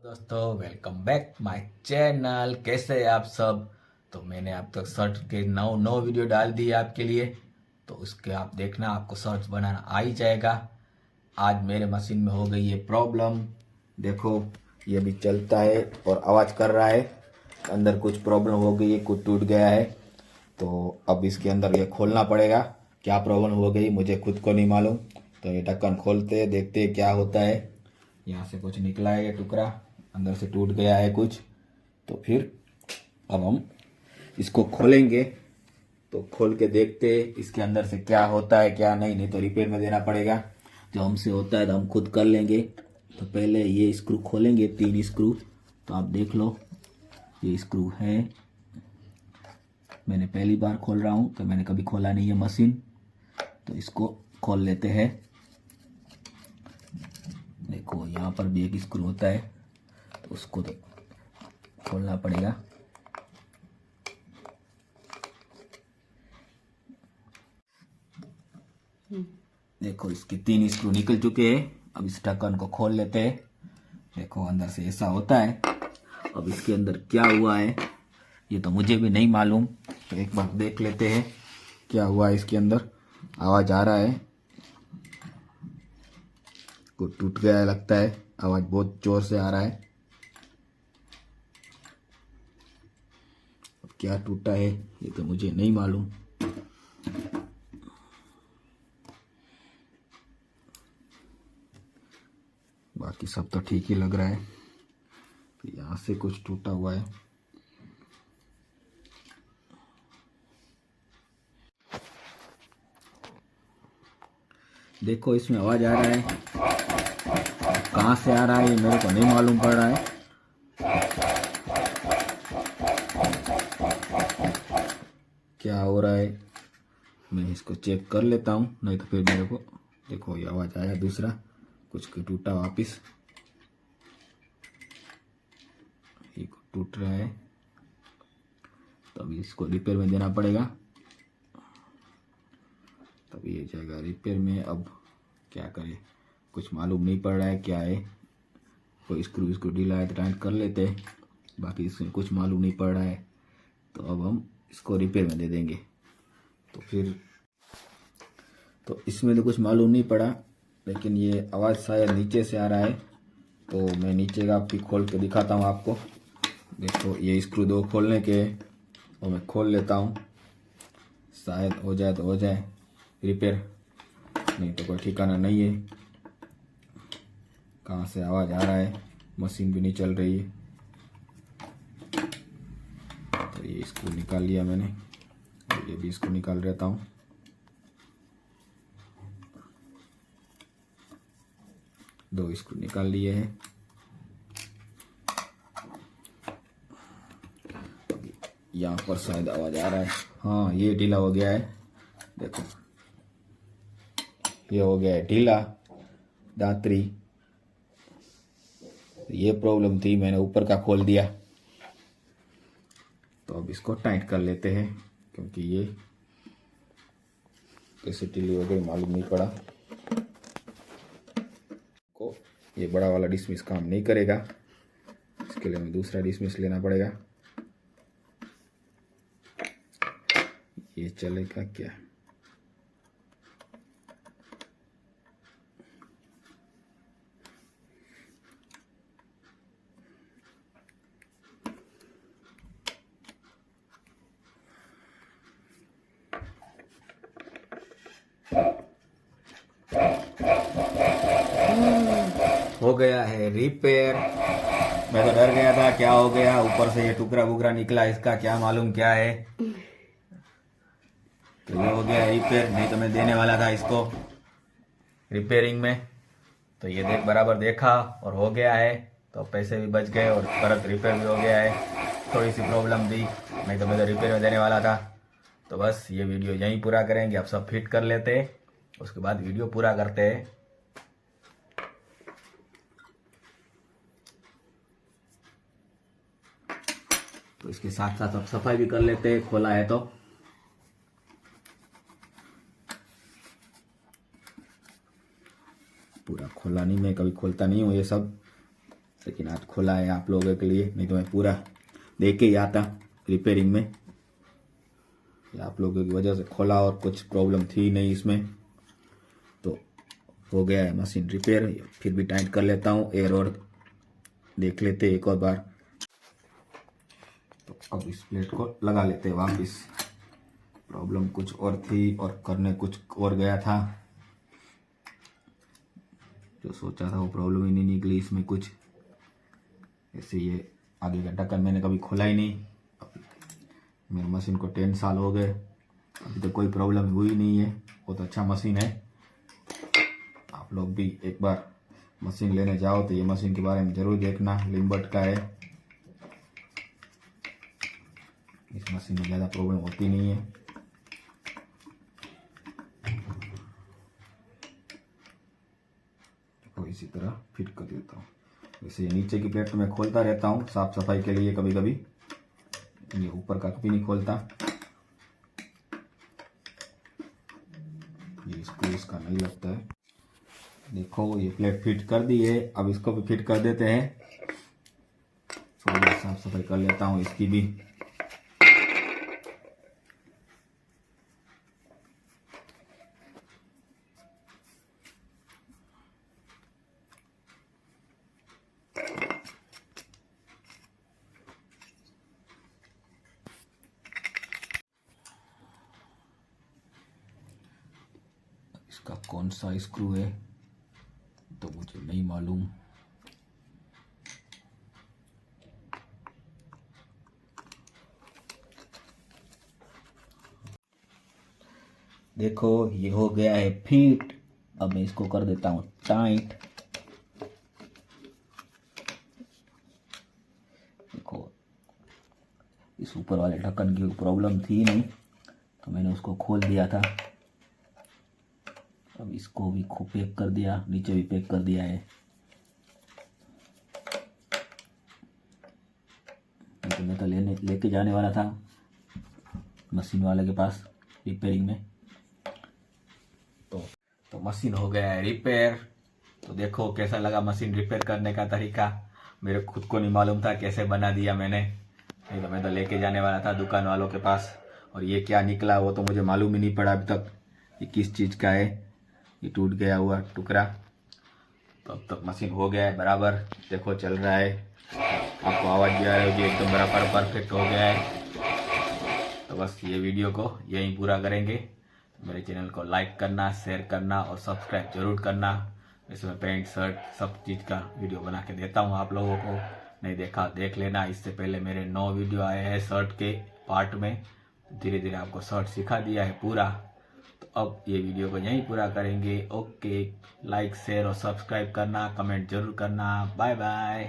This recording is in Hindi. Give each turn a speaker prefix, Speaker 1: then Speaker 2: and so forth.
Speaker 1: दोस्तों वेलकम बैक माय चैनल। कैसे हैं आप सब। तो मैंने अब तक शर्ट के नौ नौ वीडियो डाल दी है आपके लिए, तो उसके आप देखना, आपको शर्ट्स बनाना आ ही जाएगा। आज मेरे मशीन में हो गई है प्रॉब्लम। देखो ये भी चलता है और आवाज़ कर रहा है। अंदर कुछ प्रॉब्लम हो गई है, कुछ टूट गया है। तो अब इसके अंदर ये खोलना पड़ेगा। क्या प्रॉब्लम हो गई मुझे खुद को नहीं मालूम। तो ये ढक्कन खोलते हैं, देखते हैं क्या होता है। यहाँ से कुछ निकला है, ये टुकड़ा अंदर से टूट गया है कुछ। तो फिर अब हम इसको खोलेंगे, तो खोल के देखते हैं इसके अंदर से क्या होता है क्या नहीं। नहीं तो रिपेयर में देना पड़ेगा। जो हमसे होता है तो हम खुद कर लेंगे। तो पहले ये स्क्रू खोलेंगे, 3 स्क्रू। तो आप देख लो ये स्क्रू है। मैंने पहली बार खोल रहा हूँ, तो मैंने कभी खोला नहीं है मशीन। तो इसको खोल लेते हैं। देखो यहाँ पर भी एक स्क्रू होता है, तो उसको तो खोलना पड़ेगा। देखो इसके 3 स्क्रू निकल चुके हैं। अब इस ढक्कन को खोल लेते हैं। देखो अंदर से ऐसा होता है। अब इसके अंदर क्या हुआ है ये तो मुझे भी नहीं मालूम। तो एक बार देख लेते हैं क्या हुआ है इसके अंदर। आवाज़ आ रहा है, कुछ टूट गया है लगता है। आवाज़ बहुत जोर से आ रहा है। अब क्या टूटा है ये तो मुझे नहीं मालूम। बाकी सब तो ठीक ही लग रहा है। यहाँ से कुछ टूटा हुआ है। देखो इसमें आवाज़ आ रहा है, कहाँ से आ रहा है ये मेरे को नहीं मालूम पड़ रहा है। क्या हो रहा है मैं इसको चेक कर लेता हूँ, नहीं तो फिर मेरे को। देखो ये आवाज़ आया दूसरा, कुछ टूटा वापिस। ये टूट रहा है, तो अभी इसको रिपेयर में देना पड़ेगा, तभी ये जाएगा रिपेयर में। अब क्या करें, कुछ मालूम नहीं पड़ रहा है क्या है। कोई स्क्रू ढीला है तो टाइट कर लेते हैं, बाकी इसमें कुछ मालूम नहीं पड़ रहा है। तो अब हम इसको रिपेयर में दे देंगे। तो फिर तो इसमें तो कुछ मालूम नहीं पड़ा, लेकिन ये आवाज़ शायद नीचे से आ रहा है। तो मैं नीचे का भी खोल के दिखाता हूँ आपको। देखो ये स्क्रू 2 खोलने के, और मैं खोल लेता हूँ। शायद हो जाए तो हो जाए रिपेयर, नहीं तो कोई ठिकाना नहीं है। कहाँ से आवाज़ आ रहा है, मशीन भी नहीं चल रही है। तो ये स्क्रू निकाल लिया मैंने, ये भी इसको निकाल लेता हूँ। दो स्क्रू निकाल लिए हैं। यहाँ पर शायद आवाज़ आ रहा है। हाँ ये ढीला हो गया है। देखो ये हो गया है ढीला दात्री। ये प्रॉब्लम थी, मैंने ऊपर का खोल दिया। तो अब इसको टाइट कर लेते हैं, क्योंकि ये कैसे ढीली हो गई मालूम नहीं पड़ा को। ये बड़ा वाला डिसमिस काम नहीं करेगा, इसके लिए हमें दूसरा डिसमिस लेना पड़ेगा। ये चलेगा क्या। हो गया है रिपेयर। मैं तो डर गया था क्या हो गया, ऊपर से ये टुकड़ा वुकड़ा निकला इसका, क्या मालूम क्या है। तो ये हो गया रिपेयर, नहीं तो मैं देने वाला था इसको रिपेयरिंग में। तो ये देख बराबर देखा और हो गया है, तो पैसे भी बच गए और परत रिपेयर भी हो गया है। थोड़ी सी प्रॉब्लम थी, नहीं तो मैं तो रिपेयर में देने वाला था। तो बस ये वीडियो यहीं पूरा करेंगे। अब सब फिट कर लेते हैं, उसके बाद वीडियो पूरा करते हैं। तो इसके साथ साथ अब सफाई भी कर लेते हैं, खोला है तो। पूरा खोला नहीं, मैं कभी खोलता नहीं हूँ ये सब। लेकिन आज खोला है आप लोगों के लिए, नहीं तो मैं पूरा देख के ही आता रिपेयरिंग में। आप लोगों की वजह से खोला और कुछ प्रॉब्लम थी नहीं इसमें, तो हो गया है मशीन रिपेयर। फिर भी टाइट कर लेता हूँ, एयर और देख लेते एक और बार। तो अब इस प्लेट को लगा लेते हैं वापस। प्रॉब्लम कुछ और थी और करने कुछ और गया था, जो सोचा था वो प्रॉब्लम ही नहीं निकली इसमें कुछ। ऐसे ये आगे का ढक्कन मैंने कभी खोला ही नहीं। मेरी मशीन को 10 साल हो गए, अभी तक कोई प्रॉब्लम हुई नहीं है। बहुत अच्छा मशीन है। आप लोग भी एक बार मशीन लेने जाओ तो ये मशीन के बारे में ज़रूर देखना। लिम्बर्ट का है। इस मशीन में ज़्यादा प्रॉब्लम होती नहीं है। तो इसी तरह फिट कर देता हूँ। वैसे नीचे की प्लेट मैं खोलता रहता हूँ साफ सफाई के लिए कभी कभी, ये ऊपर का कभी नहीं खोलता। ये स्क्रू इसका नहीं लगता है। देखो ये प्लेट फिट कर दी है, अब इसको भी फिट कर देते हैं। थोड़ी साफ सफाई कर लेता हूँ इसकी भी। इसका कौन सा स्क्रू है तो मुझे नहीं मालूम। देखो ये हो गया है फिट। अब मैं इसको कर देता हूँ टाइट। देखो इस ऊपर वाले ढक्कन की प्रॉब्लम थी नहीं, तो मैंने उसको खोल दिया था। अब इसको भी पैक कर दिया, नीचे भी पैक कर दिया है। तो मैं तो लेके जाने वाला था मशीन वाले के पास रिपेयरिंग में। तो मशीन हो गया है रिपेयर। तो देखो कैसा लगा मशीन रिपेयर करने का तरीका। मेरे खुद को नहीं मालूम था कैसे बना दिया मैंने, नहीं तो मैं तो लेके जाने वाला था दुकान वालों के पास। और ये क्या निकला वो तो मुझे मालूम ही नहीं पड़ा अभी तक, ये किस चीज़ का है। ये टूट गया हुआ टुकड़ा। तो अब तक मशीन हो गया है बराबर। देखो चल रहा है, आपको आवाज़ भी आ रही होगी, एकदम बराबर परफेक्ट हो गया है। तो बस ये वीडियो को यहीं पूरा करेंगे। मेरे चैनल को लाइक करना, शेयर करना और सब्सक्राइब जरूर करना। इसमें पैंट शर्ट सब चीज़ का वीडियो बना के देता हूँ। आप लोगों को नहीं देखा देख लेना। इससे पहले मेरे 9 वीडियो आए हैं शर्ट के पार्ट में। धीरे धीरे आपको शर्ट सिखा दिया है पूरा। तो अब ये वीडियो को यहीं पूरा करेंगे। ओके, लाइक शेयर और सब्सक्राइब करना, कमेंट जरूर करना। Bye bye.